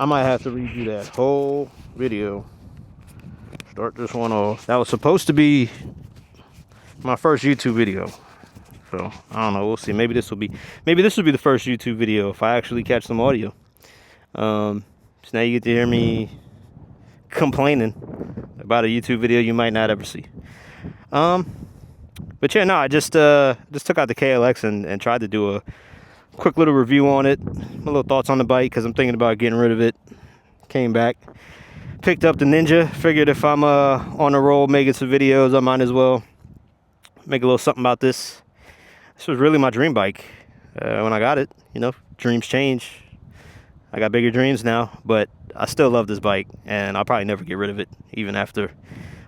I might have to redo that whole video. Start this one off. That was supposed to be my first YouTube video. So I don't know, we'll see. Maybe this will be the first YouTube video if I actually catch some audio. So now you get to hear me complaining about a YouTube video you might not ever see. But yeah, no, I just took out the KLX and tried to do a quick little review on it, my little thoughts on the bike, because I'm thinking about getting rid of it. Came back, picked up the Ninja, figured if I'm on the roll making some videos, I might as well make a little something about this. This was really my dream bike when I got it. You know, dreams change. I got bigger dreams now, but I still love this bike, and I'll probably never get rid of it, even after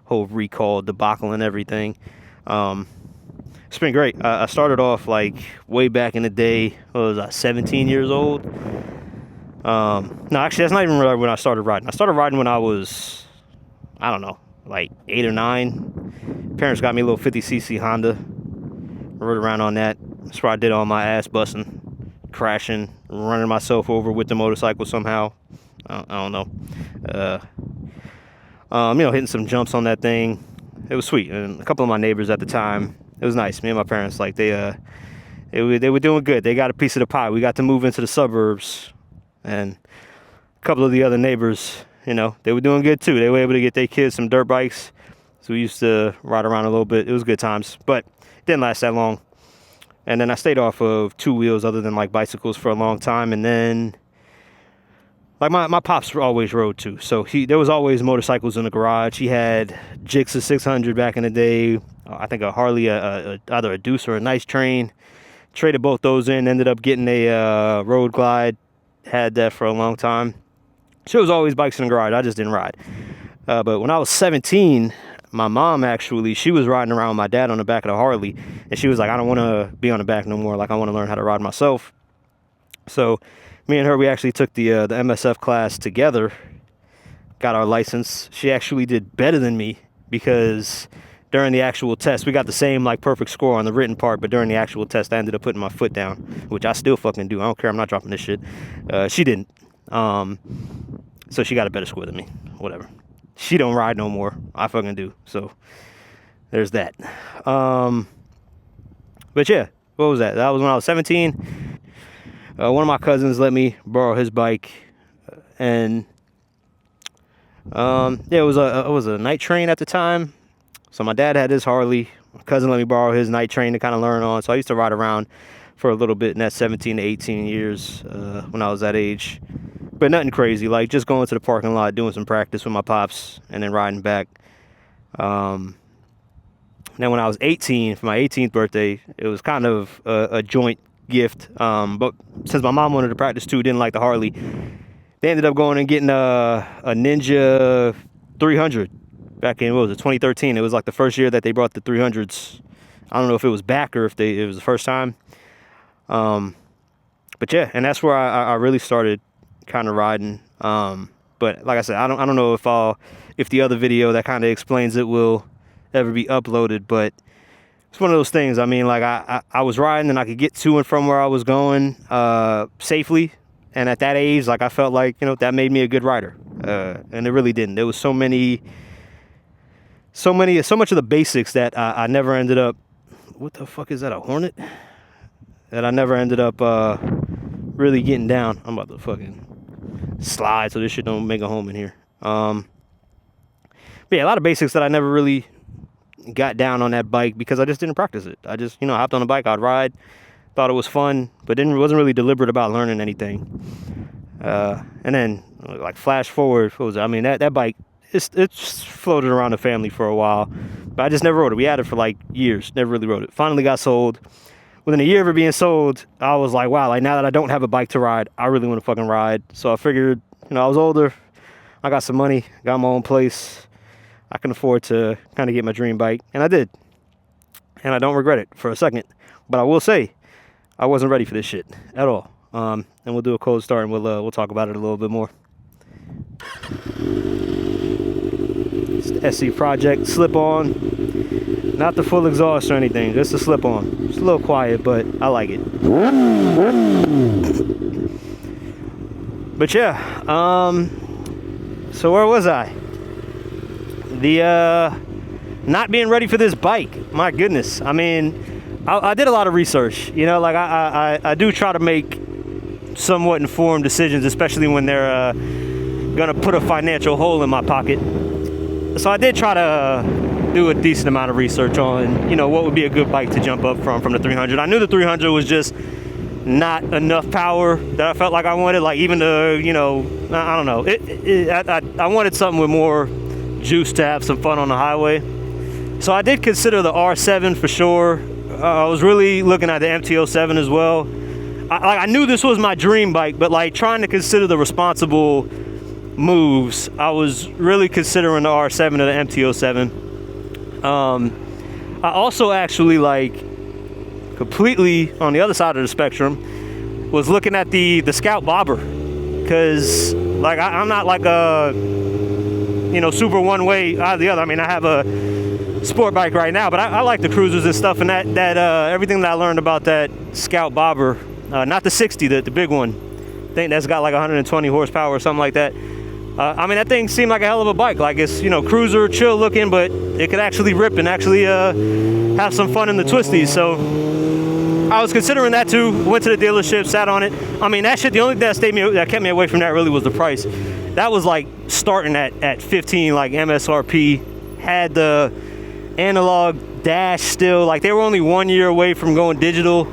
whole recall debacle and everything. It's been great. I started off like way back in the day. What was I, 17 years old? No, actually, that's not even really when I started riding. I started riding when I was, I don't know, like 8 or 9. Parents got me a little 50cc Honda. Rode around on that. That's where I did all my ass busting, crashing, running myself over with the motorcycle somehow. I don't know. You know, hitting some jumps on that thing. It was sweet. And a couple of my neighbors at the time, it was nice. Me and my parents, like, they were doing good. They got a piece of the pie. We got to move into the suburbs. And a couple of the other neighbors, you know, they were doing good too. They were able to get their kids some dirt bikes. So we used to ride around a little bit. It was good times. But it didn't last that long. And then I stayed off of two wheels other than like bicycles for a long time. And then, like, my pops always rode too. So there was always motorcycles in the garage. He had Zx6r back in the day. I think a Harley, either a Deuce or a Nice Train. Traded both those in. Ended up getting a Road Glide. Had that for a long time. So it was always bikes in the garage. I just didn't ride. But when I was 17, my mom actually, she was riding around with my dad on the back of the Harley. And she was like, I don't want to be on the back no more. Like, I want to learn how to ride myself. So me and her, we actually took the MSF class together. Got our license. She actually did better than me because during the actual test, we got the same like perfect score on the written part, but during the actual test, I ended up putting my foot down, which I still fucking do. I don't care. I'm not dropping this shit. She didn't. So she got a better score than me. Whatever. She don't ride no more. I fucking do. So there's that. But yeah, what was that? That was when I was 17. One of my cousins let me borrow his bike, and yeah, it was a Night Train at the time. So my dad had his Harley. My cousin let me borrow his Night Train to kind of learn on. So I used to ride around for a little bit in that 17 to 18 years when I was that age. But nothing crazy, like just going to the parking lot, doing some practice with my pops, and then riding back. Then when I was 18, for my 18th birthday, it was kind of a joint gift. But since my mom wanted to practice too, didn't like the Harley, they ended up going and getting a Ninja 300 back in, what was it, 2013. It was like the first year that they brought the 300s. I don't know if it was back or if it was the first time. But yeah, and that's where I really started kind of riding. But like I said, I don't know if the other video that kind of explains it will ever be uploaded, but it's one of those things. I mean, like I was riding and I could get to and from where I was going safely. And at that age, like I felt like, you know, that made me a good rider. And it really didn't. There was so much of the basics that I never ended up, what the fuck is that, a Hornet? That I never ended up really getting down. I'm about to fucking slide so this shit don't make a home in here. But yeah, a lot of basics that I never really got down on that bike because I just didn't practice it. I just, you know, hopped on the bike, I'd ride, thought it was fun, but wasn't really deliberate about learning anything. And then, like, flash forward, what was it? I mean, that bike, it's floated around the family for a while, but I just never rode it. We had it for like years, never really rode it. Finally got sold. Within a year of it being sold, I was like, wow, like now that I don't have a bike to ride, I really want to fucking ride. So I figured, you know, I was older, I got some money, got my own place, I can afford to kind of get my dream bike, and I did. And I don't regret it for a second. But I will say, I wasn't ready for this shit at all. And we'll do a cold start and we'll talk about it a little bit more. It's the SC Project slip-on. Not the full exhaust or anything, just a slip-on. It's a little quiet, but I like it. But yeah, so where was I? The not being ready for this bike. My goodness. I mean, I did a lot of research. You know, like I do try to make somewhat informed decisions, especially when they're gonna put a financial hole in my pocket. So I did try to do a decent amount of research on, you know, what would be a good bike to jump up from the 300. I knew the 300 was just not enough power that I felt like I wanted. Like even the, you know, I don't know. I wanted something with more juice to have some fun on the highway. So I did consider the R7 for sure. I was really looking at the MT-07 as well. I knew this was my dream bike, but like trying to consider the responsible moves, I was really considering the R7 or the MT-07. I also actually like completely on the other side of the spectrum was looking at the Scout Bobber, because like I'm not like a, you know, super one way out of the other. I mean, I have a sport bike right now, but I like the cruisers and stuff, and that everything that I learned about that Scout Bobber, not the 60, the big one, I think that's got like 120 horsepower or something like that. I mean, that thing seemed like a hell of a bike. Like it's, you know, cruiser, chill looking, but it could actually rip and actually have some fun in the twisties. So I was considering that too. Went to the dealership, sat on it. I mean, that shit, the only thing that kept me away from that really was the price. That was like starting at 15, like MSRP. Had the analog dash still. Like they were only 1 year away from going digital.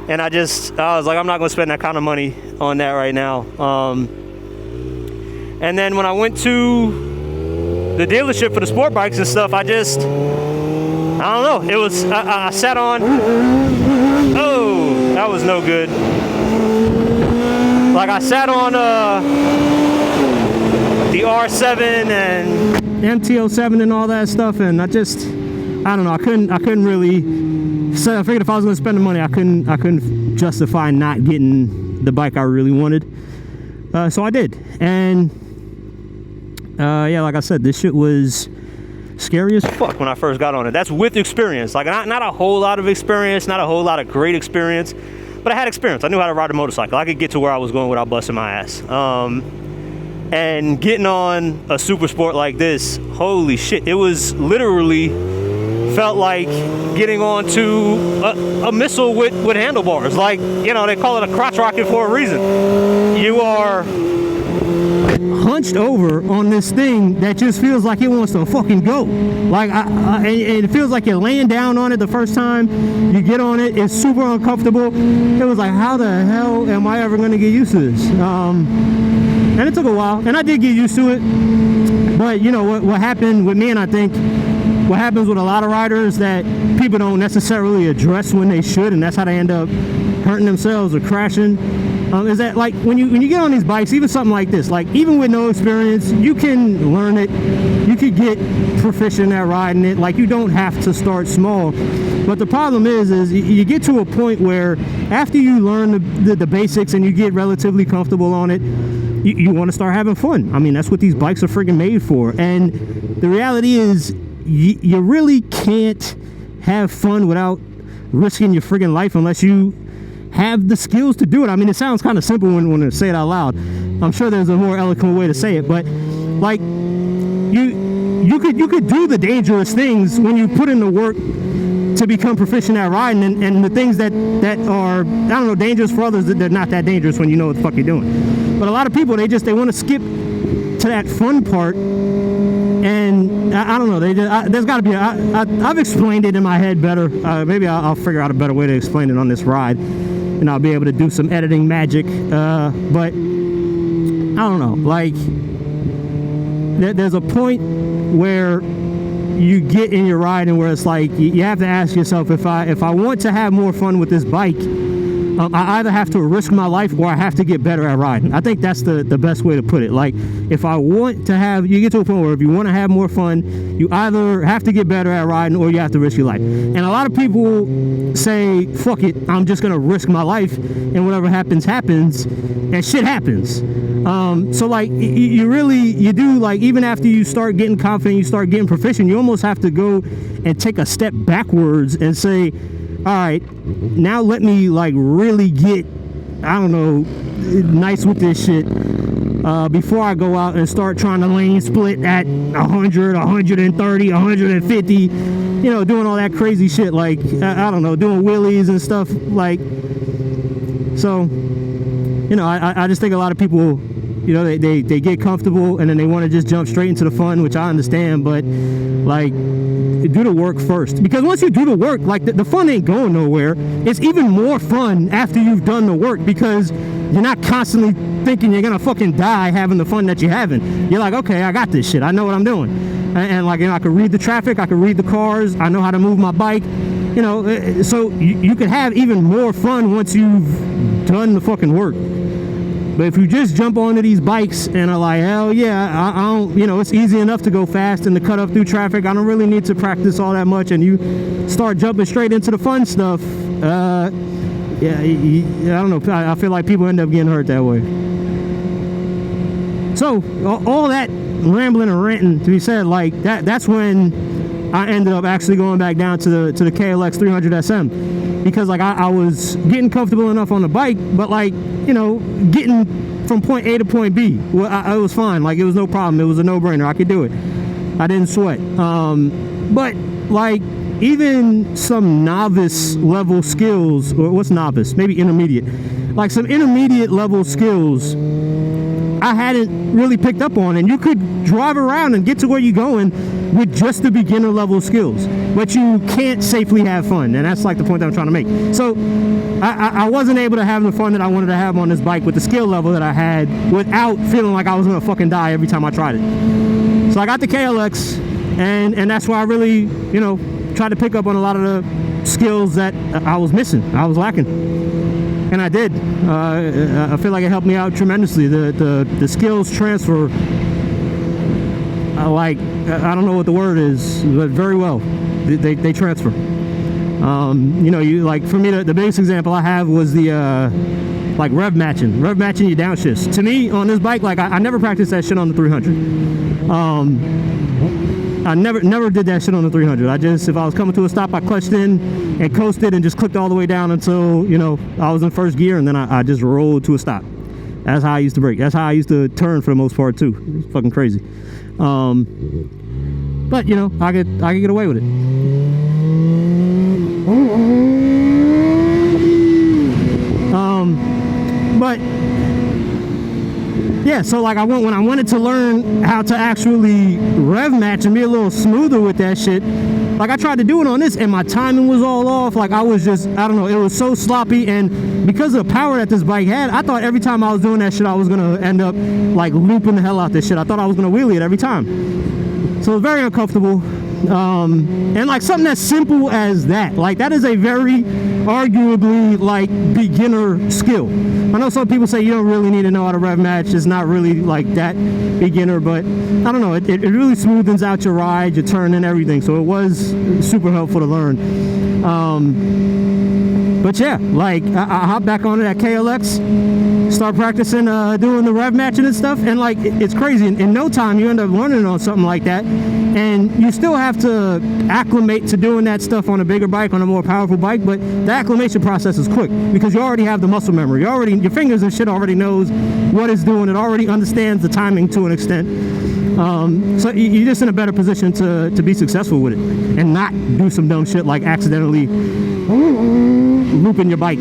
And I was like, I'm not gonna spend that kind of money on that right now. And then when I went to the dealership for the sport bikes and stuff, I don't know. It was, I sat on, oh, that was no good. Like I sat on the R7 and MT-07 and all that stuff, and I don't know, I couldn't really, so I figured if I was gonna spend the money, I couldn't justify not getting the bike I really wanted. So I did, and yeah, like I said, this shit was scary as fuck when I first got on it. That's with experience. Like not a whole lot of experience, not a whole lot of great experience, but I had experience. I knew how to ride a motorcycle. I could get to where I was going without busting my ass. And getting on a super sport like this, holy shit, it was literally felt like getting onto a missile with handlebars. Like, you know, they call it a crotch rocket for a reason. You are hunched over on this thing that just feels like it wants to fucking go. Like it feels like you're laying down on it the first time you get on it. It's super uncomfortable. It was like, how the hell am I ever going to get used to this? And it took a while, and I did get used to it. But you know what happened with me, and I think what happens with a lot of riders that people don't necessarily address when they should, and that's how they end up hurting themselves or crashing, is that like when you get on these bikes, even something like this, like even with no experience, you can learn it, you could get proficient at riding it. Like you don't have to start small. But the problem is you get to a point where after you learn the basics and you get relatively comfortable on it, you want to start having fun. I mean, that's what these bikes are freaking made for. And the reality is you really can't have fun without risking your friggin' life unless you have the skills to do it. I mean, it sounds kind of simple when I say it out loud. I'm sure there's a more eloquent way to say it, but like you could do the dangerous things when you put in the work to become proficient at riding, and the things that are, I don't know, dangerous for others, they're not that dangerous when you know what the fuck you're doing. But a lot of people, they want to skip to that fun part, and I don't know, there's got to be I've explained it in my head better. Maybe I'll figure out a better way to explain it on this ride, and I'll be able to do some editing magic. But I don't know, like there's a point where you get in your ride and where it's like you have to ask yourself, if I want to have more fun with this bike, I either have to risk my life or I have to get better at riding. I think that's the best way to put it. Like, if I want to have, you get to a point where if you want to have more fun, you either have to get better at riding or you have to risk your life. And a lot of people say, fuck it, I'm just going to risk my life, and whatever happens, happens, and shit happens. So like, you do, like, even after you start getting confident, you start getting proficient, you almost have to go and take a step backwards and say, all right, now let me like really get I don't know, nice with this shit before I go out and start trying to lane split at 100, 130, 150, you know, doing all that crazy shit, like, I don't know, doing wheelies and stuff, like, so, you know, I just think a lot of people, you know, they get comfortable and then they want to just jump straight into the fun, which I understand, but, like, do the work first, because once you do the work, like, the fun ain't going nowhere. It's even more fun after you've done the work, because you're not constantly thinking you're gonna fucking die having the fun that you're having. You're like, okay, I got this shit, I know what I'm doing, and like, you know, I can read the traffic, I can read the cars, I know how to move my bike, you know, so you can have even more fun once you've done the fucking work. But if you just jump onto these bikes and are like, hell yeah, I don't, you know, it's easy enough to go fast and to cut up through traffic, I don't really need to practice all that much, and you start jumping straight into the fun stuff, yeah, I don't know, I feel like people end up getting hurt that way. So, all that rambling and ranting to be said, like, that's when I ended up actually going back down to the KLX 300 SM, because, like, I was getting comfortable enough on the bike, but, like, you know, getting from point A to point B, well, it was fine. Like, it was no problem. It was a no-brainer. I could do it. I didn't sweat. But, like, even some novice level skills, or what's novice? Maybe intermediate. Like, some intermediate level skills I hadn't really picked up on, and you could drive around and get to where you're going with just the beginner level skills, but you can't safely have fun, and that's like the point that I'm trying to make. So I wasn't able to have the fun that I wanted to have on this bike with the skill level that I had, without feeling like I was gonna fucking die every time I tried it. So I got the KLX, and that's why I really, you know, tried to pick up on a lot of the skills that I was missing, I was lacking, and I did. I feel like it helped me out tremendously. The skills transfer, like, I don't know what the word is, but very well. They transfer. You know, you, like, for me, the biggest example I have was the like rev matching your downshifts. To me, on this bike, like, I never practiced that shit on the 300. I never did that shit on the 300. I just, if I was coming to a stop, I clutched in and coasted and just clicked all the way down until, you know, I was in first gear, and then I just rolled to a stop. That's how I used to brake. That's how I used to turn for the most part too. It's fucking crazy. But, you know, I could get away with it. But yeah, so, like, when I wanted to learn how to actually rev match and be a little smoother with that shit, like, I tried to do it on this, and my timing was all off. Like, I was just, I don't know, it was so sloppy, and because of the power that this bike had, I thought every time I was doing that shit, I was gonna end up, like, looping the hell out this shit. I thought I was gonna wheelie it every time. So it was very uncomfortable. And, like, something as simple as that, like, that is a very arguably, like, beginner skill. I know some people say you don't really need to know how to rev match. It's not really, like, that beginner, but I don't know, it really smoothens out your ride, your turn, and everything. So it was super helpful to learn. But yeah, like, I hopped back onto that KLX, start practicing doing the rev matching and stuff, and, like, it's crazy. In no time you end up learning on something like that, and you still have to acclimate to doing that stuff on a bigger bike, on a more powerful bike, but the acclimation process is quick because you already have the muscle memory. Your fingers and shit already knows what it's doing. It already understands the timing to an extent. So you're just in a better position to be successful with it and not do some dumb shit like accidentally looping your bike.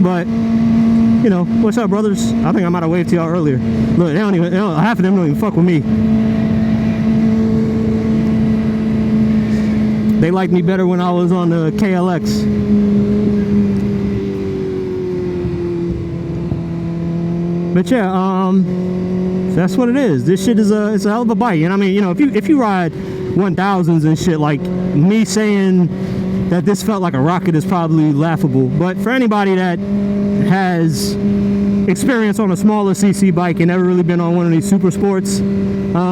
But, you know, what's up, brothers? I think I might have waved to y'all earlier. Look, half of them don't even fuck with me. They liked me better when I was on the KLX. But yeah, that's what it is. This shit is it's a hell of a bike. And I mean, you know, if you ride 1000s and shit, like, me saying that this felt like a rocket is probably laughable. But for anybody that has experience on a smaller CC bike and never really been on one of these super sports,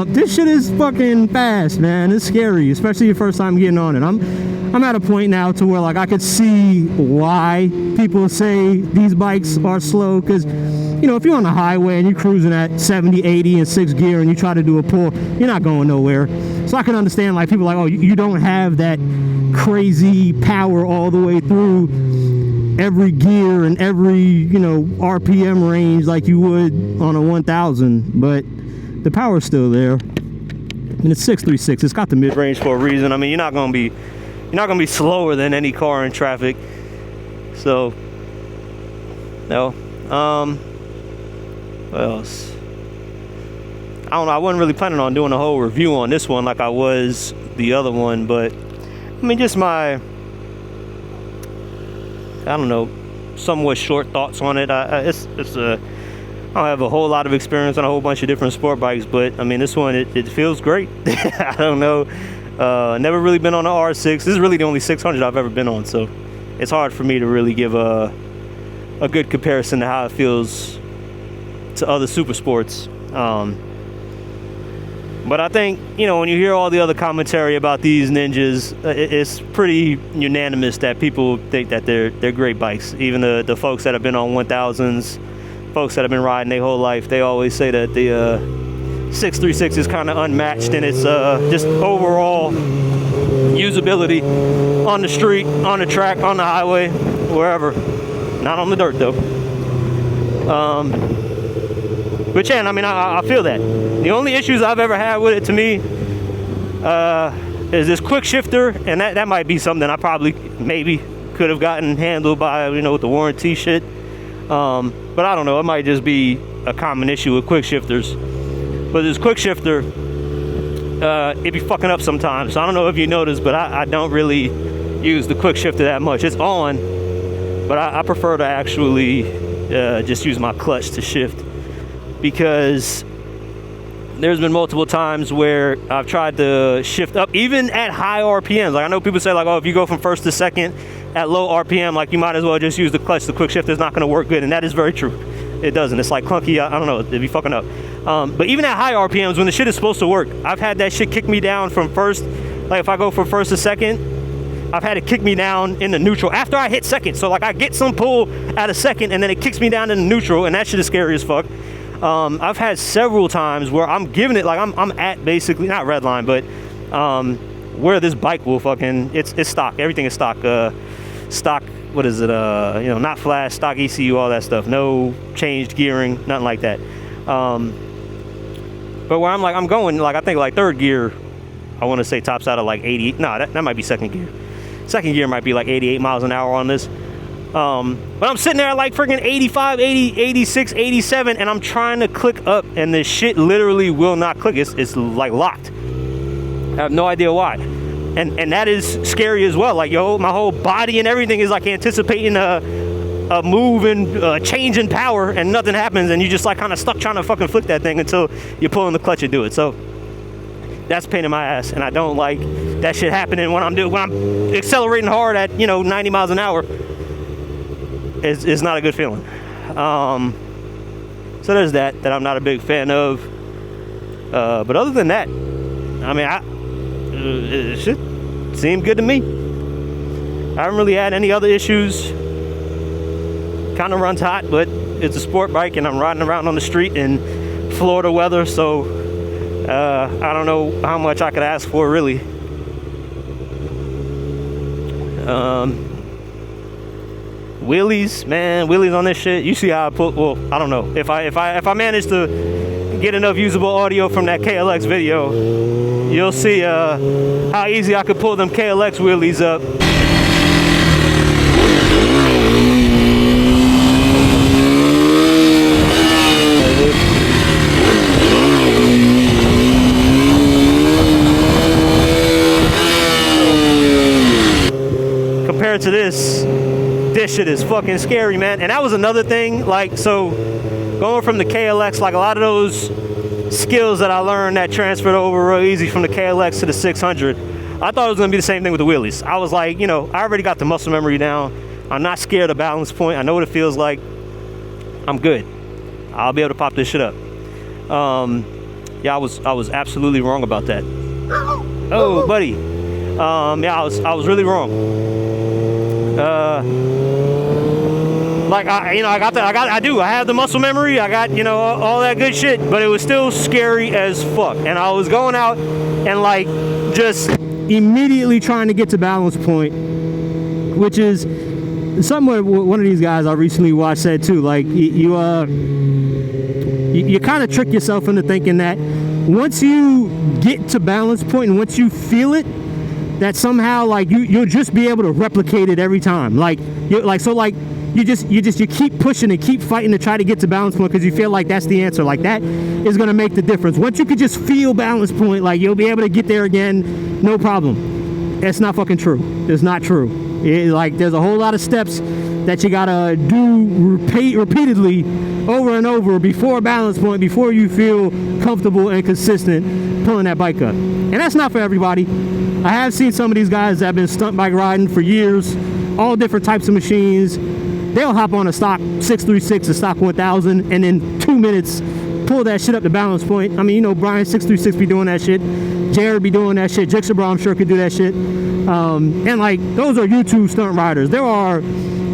this shit is fucking fast, man. It's scary, especially your first time getting on it. I'm at a point now to where, like, I could see why people say these bikes are slow, because, you know, if you're on the highway and you're cruising at 70, 80 in 6th gear and you try to do a pull, you're not going nowhere. So I can understand, like, people are like, oh, you don't have that crazy power all the way through. every gear and every, you know, RPM range like you would on a 1000, but the power's still there. And it's 636. It's got the mid-range for a reason. I mean, you're not gonna be slower than any car in traffic. So, no. What else? I don't know. I wasn't really planning on doing a whole review on this one like I was the other one, but I mean, just my, I don't know, somewhat short thoughts on it. I don't have a whole lot of experience on a whole bunch of different sport bikes, but I mean, this one, it feels great. I don't know. Never really been on an R6. This is really the only 600 I've ever been on, so it's hard for me to really give a good comparison to how it feels to other super sports. But I think, you know, when you hear all the other commentary about these Ninjas, it's pretty unanimous that people think that they're great bikes. Even the folks that have been on 1000s, folks that have been riding their whole life, they always say that the 636 is kind of unmatched in its just overall usability on the street, on the track, on the highway, wherever. Not on the dirt though. But yeah, I mean, I feel that. The only issues I've ever had with it, to me, is this quick shifter, and that might be something I probably maybe could have gotten handled by, you know, with the warranty shit. But I don't know, it might just be a common issue with quick shifters. But this quick shifter, it be fucking up sometimes. So I don't know if you noticed, but I don't really use the quick shifter that much. It's on, but I prefer to actually just use my clutch to shift, because there's been multiple times where I've tried to shift up, even at high RPMs. Like, I know people say, like, oh, if you go from first to second at low RPM, like, you might as well just use the clutch. The quick shifter is not going to work good, and that is very true. It doesn't. It's like clunky. I don't know. It'd be fucking up. But even at high RPMs, when the shit is supposed to work, I've had that shit kick me down from first. Like, if I go from first to second, I've had it kick me down into neutral after I hit second. So, like, I get some pull at a second, and then it kicks me down into neutral, and that shit is scary as fuck. I've had several times where I'm giving it, like, I'm at basically, not red line, but where this bike will fucking, it's stock. Everything is stock. Stock, what is it? You know, not flash, stock ECU, all that stuff. No changed gearing, nothing like that. But where I'm going, like, I think like third gear, I want to say tops out of like 80. No, that might be second gear. Second gear might be like 88 miles an hour on this. But I'm sitting there at like freaking 85, 80, 86, 87, and I'm trying to click up, and this shit literally will not click. It's like locked. I have no idea why. And that is scary as well. Like, yo, my whole body and everything is like anticipating a move and a change in power, and nothing happens, and you just like kind of stuck trying to fucking flick that thing until you pull in the clutch and do it. So that's a pain in my ass, and I don't like that shit happening when I'm accelerating hard at, you know, 90 miles an hour. It's not a good feeling. So there's that I'm not a big fan of. But other than that, I mean, it should seem good to me. I haven't really had any other issues. Kind of runs hot, but it's a sport bike, and I'm riding around on the street in Florida weather, so I don't know how much I could ask for, really. Wheelies, man, wheelies on this shit. You see how I put, well, I don't know. If I manage to get enough usable audio from that KLX video, you'll see how easy I could pull them KLX wheelies up. Compared to this shit is fucking scary, man. And that was another thing, like, so going from the KLX, like, a lot of those skills that I learned that transferred over real easy from the KLX to the 600, I thought it was gonna be the same thing with the wheelies. I was like, you know, I already got the muscle memory down. I'm not scared of balance point. I know what it feels like. I'm good. I'll be able to pop this shit up. Yeah, I was absolutely wrong about that. Oh, buddy. Yeah, I was really wrong. Like, I have the muscle memory, I got, you know, all that good shit, but it was still scary as fuck. And I was going out and, like, just immediately trying to get to balance point, which is something one of these guys I recently watched said too, like you kind of trick yourself into thinking that once you get to balance point and once you feel it, that somehow like you'll just be able to replicate it every time. Like you keep pushing and keep fighting to try to get to balance point because you feel like that's the answer. Like that is gonna make the difference. Once you could just feel balance point, like you'll be able to get there again, no problem. It's not fucking true. It's not true. Like there's a whole lot of steps that you gotta do repeatedly over and over before balance point, before you feel comfortable and consistent pulling that bike up. And that's not for everybody. I have seen some of these guys that have been stunt bike riding for years, all different types of machines. They'll hop on a stock 636, a stock 1000, and in 2 minutes pull that shit up to balance point. I mean, you know, Brian 636 be doing that shit. Jared be doing that shit. Zx6r, I'm sure, could do that shit. And like, those are YouTube stunt riders. There are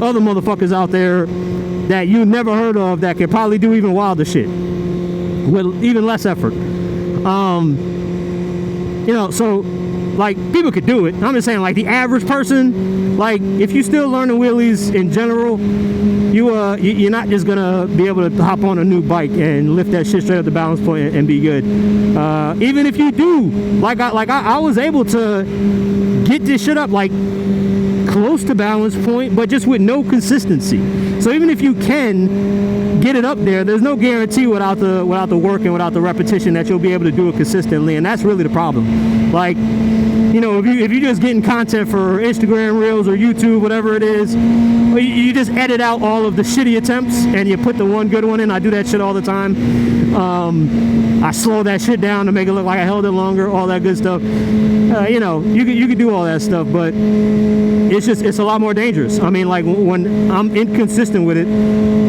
other motherfuckers out there that you never heard of that can probably do even wilder shit with even less effort. You know, so like people could do it. I'm just saying, like the average person, like if you're still learning wheelies in general, you're not just gonna be able to hop on a new bike and lift that shit straight up the balance point and be good. Even if you do, like I was able to get this shit up like close to balance point, but just with no consistency. So even if you can get it up there, there's no guarantee without the work and without the repetition that you'll be able to do it consistently, and that's really the problem. Like, you know, if you're just getting content for Instagram Reels or YouTube, whatever it is, you just edit out all of the shitty attempts and you put the one good one in. I do that shit all the time. I slow that shit down to make it look like I held it longer, all that good stuff. You know, you could do all that stuff, but it's a lot more dangerous. I mean, like when I'm inconsistent with it,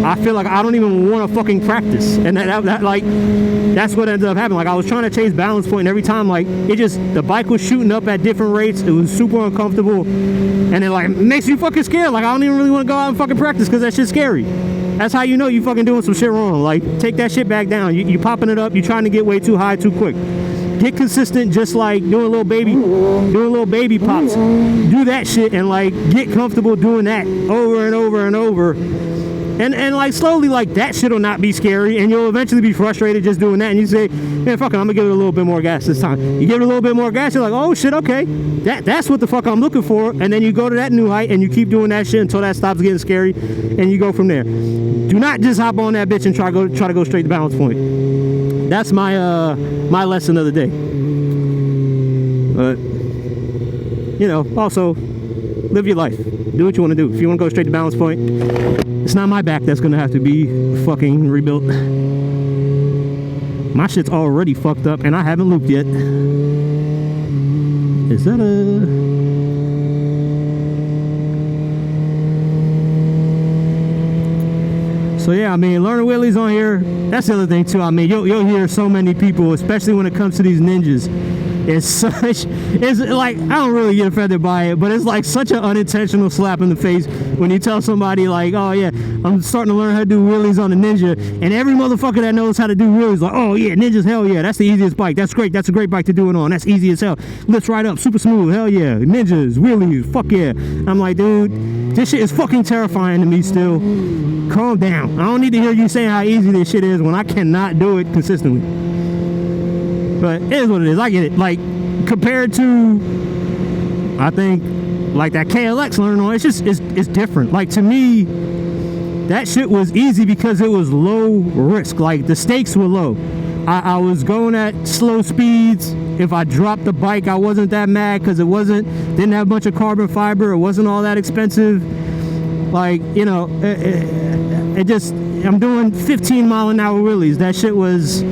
I feel like I don't even want to fucking practice, and that like that's what ended up happening. Like I was trying to chase balance point, and every time like the bike was shooting up at different rates. It was super uncomfortable, and it like makes you fucking scared. Like I don't even really want to go out and fucking practice because that shit's scary. That's how you know you fucking doing some shit wrong. Like take that shit back down. You popping it up. You trying to get way too high too quick. Get consistent, just like doing little baby pops. Do that shit and like get comfortable doing that over and over and over. And like slowly, like that shit will not be scary, and you'll eventually be frustrated just doing that, and you say, man, fuck it, I'm gonna give it a little bit more gas this time. You give it a little bit more gas, you're like, oh shit, okay, that's what the fuck I'm looking for, and then you go to that new height and you keep doing that shit until that stops getting scary, and you go from there. Do not just hop on that bitch and try to go straight to balance point. That's my my lesson of the day. But you know, also live your life. Do what you want to do. If you want to go straight to balance point, it's not my back that's gonna have to be fucking rebuilt. My shit's already fucked up and I haven't looped yet. Is that a... So yeah, I mean, learning wheelies on here, that's the other thing too. I mean, you'll hear so many people, especially when it comes to these ninjas. It's like, I don't really get offended by it, but it's like such an unintentional slap in the face when you tell somebody like, oh yeah, I'm starting to learn how to do wheelies on the Ninja, and every motherfucker that knows how to do wheelies like, oh yeah, Ninja's, hell yeah, that's the easiest bike, that's great, that's a great bike to do it on, that's easy as hell, lifts right up, super smooth, hell yeah, Ninjas, wheelies, fuck yeah. I'm like, dude, this shit is fucking terrifying to me still. Calm down. I don't need to hear you saying how easy this shit is when I cannot do it consistently. But it is what it is. I get it. Like, compared to, I think, like that KLX learning on, it's just, it's different. Like, to me, that shit was easy because it was low risk. Like, the stakes were low. I was going at slow speeds. If I dropped the bike, I wasn't that mad because didn't have a bunch of carbon fiber. It wasn't all that expensive. Like, you know, I'm doing 15-mile-an-hour wheelies. That shit was...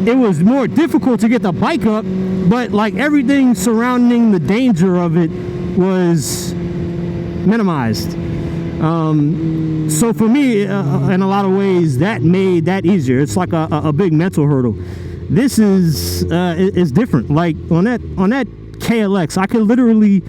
It was more difficult to get the bike up, but like everything surrounding the danger of it was minimized. So for me, in a lot of ways, that made that easier. It's like a big mental hurdle. This is different. Like on that KLX, I could literally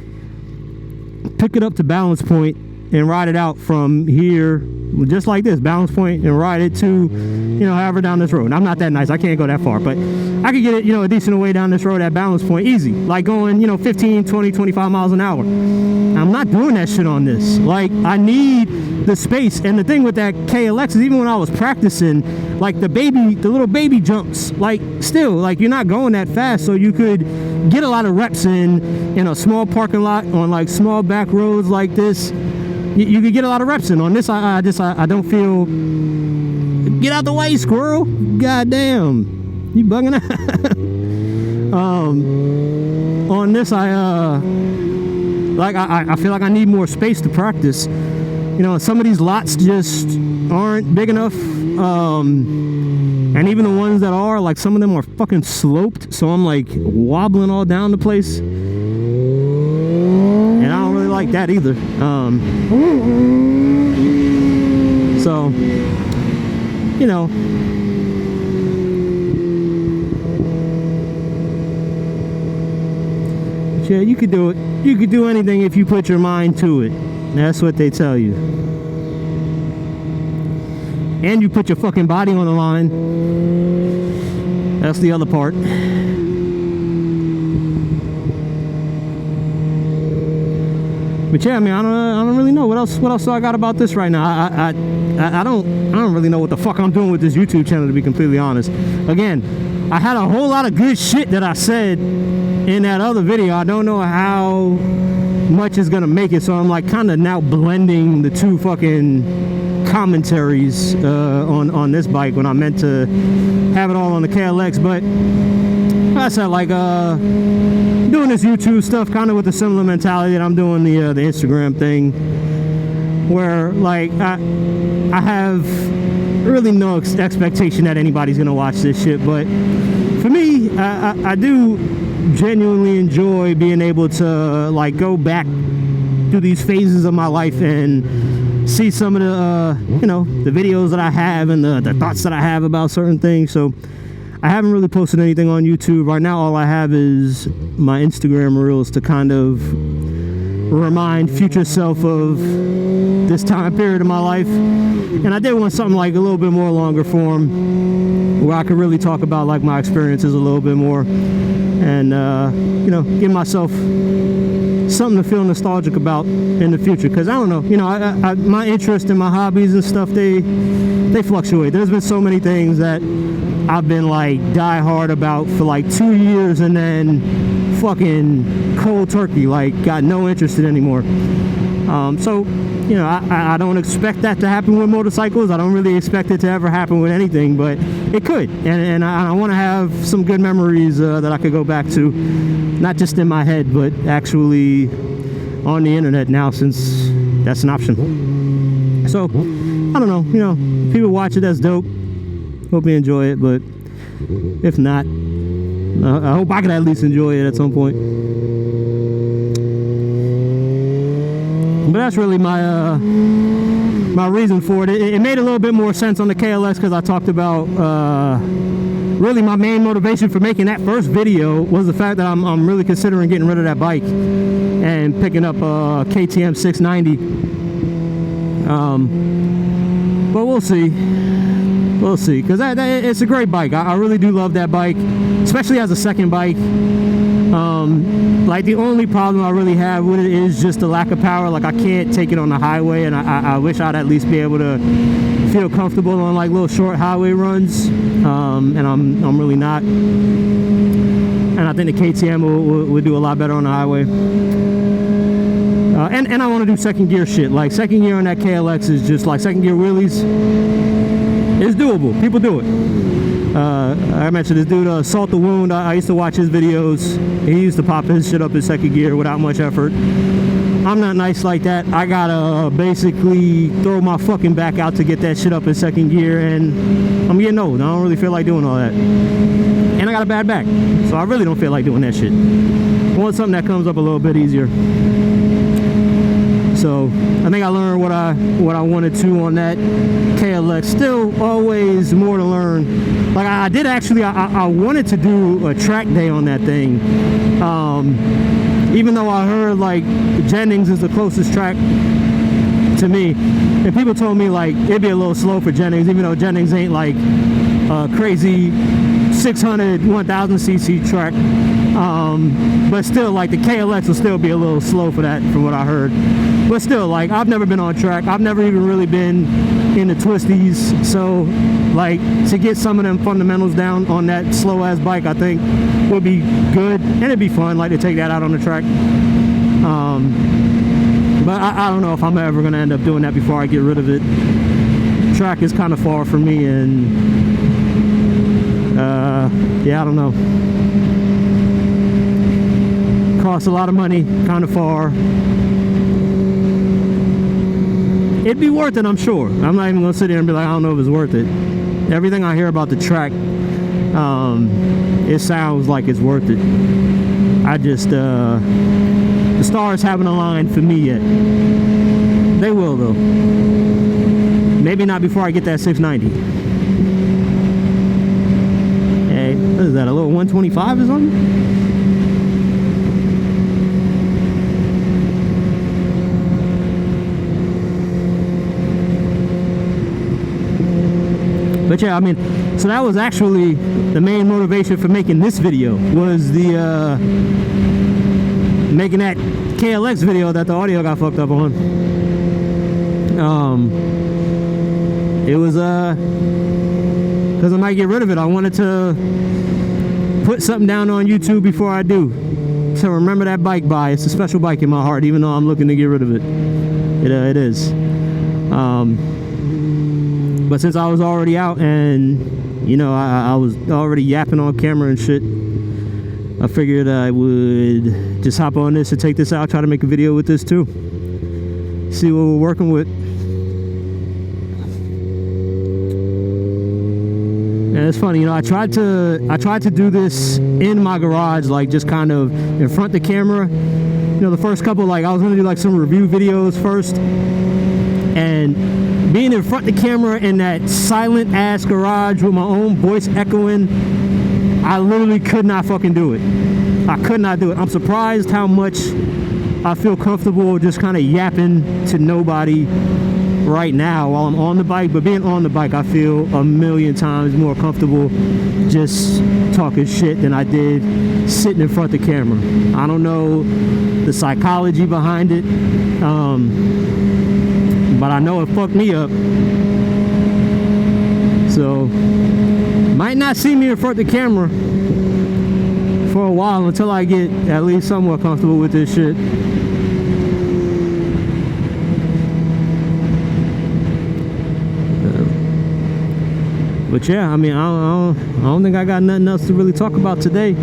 pick it up to balance point and ride it out from here, just like this, balance point, and ride it to, you know, however down this road. And I'm not that nice, I can't go that far, but I could get it, you know, a decent way down this road at balance point, easy. Like going, you know, 15, 20, 25 miles an hour. I'm not doing that shit on this. Like, I need the space. And the thing with that KLX is, even when I was practicing, like the little baby jumps, like still, like you're not going that fast, so you could get a lot of reps in a small parking lot on like small back roads like this. You could get a lot of reps in. On this, I don't feel. Get out the way, squirrel! Goddamn, you bugging out. On this, I feel like I need more space to practice. You know, some of these lots just aren't big enough. And even the ones that are, like, some of them are fucking sloped, so I'm like wobbling all down the place. And I don't really like that either. So, you know, yeah, you could do it. You could do anything if you put your mind to it. That's what they tell you. And you put your fucking body on the line. That's the other part. But yeah, I mean, I don't really know what else do I got about this right now. I don't really know what the fuck I'm doing with this YouTube channel, to be completely honest. Again, I had a whole lot of good shit that I said in that other video. I don't know how much is gonna make it, so I'm like kind of now blending the two fucking commentaries on this bike when I meant to have it all on the KLX. But I said, like, doing this YouTube stuff kind of with a similar mentality that I'm doing the Instagram thing, where like I have really no expectation that anybody's gonna watch this shit. But for me, I do genuinely enjoy being able to like go back through these phases of my life and see some of the you know, the videos that I have and the thoughts that I have about certain things. So I haven't really posted anything on YouTube right now. All I have is my Instagram reels to kind of remind future self of this time period of my life. And I did want something like a little bit more longer form, where I could really talk about like my experiences a little bit more, and you know, give myself something to feel nostalgic about in the future. Because I don't know, you know, my interest in my hobbies and stuff, they fluctuate. There's been so many things that I've been like die hard about for like 2 years, and then fucking cold turkey, like got no interest in anymore. So, you know, I don't expect that to happen with motorcycles. I don't really expect it to ever happen with anything, but it could. And I want to have some good memories that I could go back to, not just in my head, but actually on the internet now, since that's an option. So, I don't know, you know, if people watch it, that's dope. Hope you enjoy it, but if not, I hope I can at least enjoy it at some point. But that's really my my reason for it. It made a little bit more sense on the KLX because I talked about really my main motivation for making that first video was the fact that I'm really considering getting rid of that bike and picking up a KTM 690. But we'll see. We'll see, because it's a great bike. I really do love that bike, especially as a second bike. Like, the only problem I really have with it is just the lack of power. Like, I can't take it on the highway, and I wish I'd at least be able to feel comfortable on like little short highway runs, and I'm really not. And I think the KTM would do a lot better on the highway. And I want to do second gear shit. Like, second gear on that KLX is just like second gear wheelies. It's doable. People do it. I mentioned this dude, Salt the Wound. I used to watch his videos. He used to pop his shit up in second gear without much effort. I'm not nice like that. I gotta basically throw my fucking back out to get that shit up in second gear, and I'm getting old. I don't really feel like doing all that. And I got a bad back, so I really don't feel like doing that shit. I want something that comes up a little bit easier. So I think I learned what I wanted to on that KLX. Still always more to learn. Like, I did actually, I wanted to do a track day on that thing. Even though I heard like Jennings is the closest track to me. And people told me like it'd be a little slow for Jennings, even though Jennings ain't like a crazy 600 1000cc track, but still like the KLX will still be a little slow for that, from what I heard. But still, like, I've never been on track, I've never even really been in the twisties, so like to get some of them fundamentals down on that slow ass bike, I think would be good, and it'd be fun, like, to take that out on the track. But I don't know if I'm ever gonna end up doing that before I get rid of it. Track is kind of far for me, and yeah, I don't know. Costs a lot of money, kind of far. It'd be worth it, I'm sure. I'm not even gonna sit here and be like, I don't know if it's worth it. Everything I hear about the track, it sounds like it's worth it. I just, the stars haven't aligned for me yet. They will though. Maybe not before I get that 690. Hey, what is that, a little 125 or something? But yeah, I mean, so that was actually the main motivation for making this video, was the making that KLX video that the audio got fucked up on. It was because I might get rid of it. I wanted to put something down on YouTube before I do, to remember that bike by. It's a special bike in my heart, even though I'm looking to get rid of it. It is. But since I was already out, and you know, I was already yapping on camera and shit, I figured I would just hop on this and take this out, try to make a video with this too, see what we're working with. And it's funny, you know, I tried to do this in my garage, like just kind of in front of the camera. You know, the first couple, like I was gonna do like some review videos first, and being in front of the camera in that silent ass garage with my own voice echoing, I literally could not fucking do it. I could not do it. I'm surprised how much I feel comfortable just kind of yapping to nobody right now while I'm on the bike. But being on the bike, I feel a million times more comfortable just talking shit than I did sitting in front of the camera. I don't know the psychology behind it, but I know it fucked me up. So might not see me in front of the camera for a while, until I get at least somewhat comfortable with this shit. But yeah, I mean, I don't think I got nothing else to really talk about today.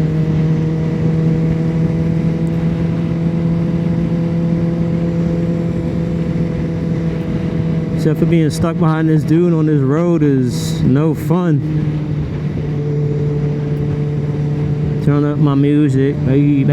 Except for being stuck behind this dude on this road is no fun. Turn up my music, baby.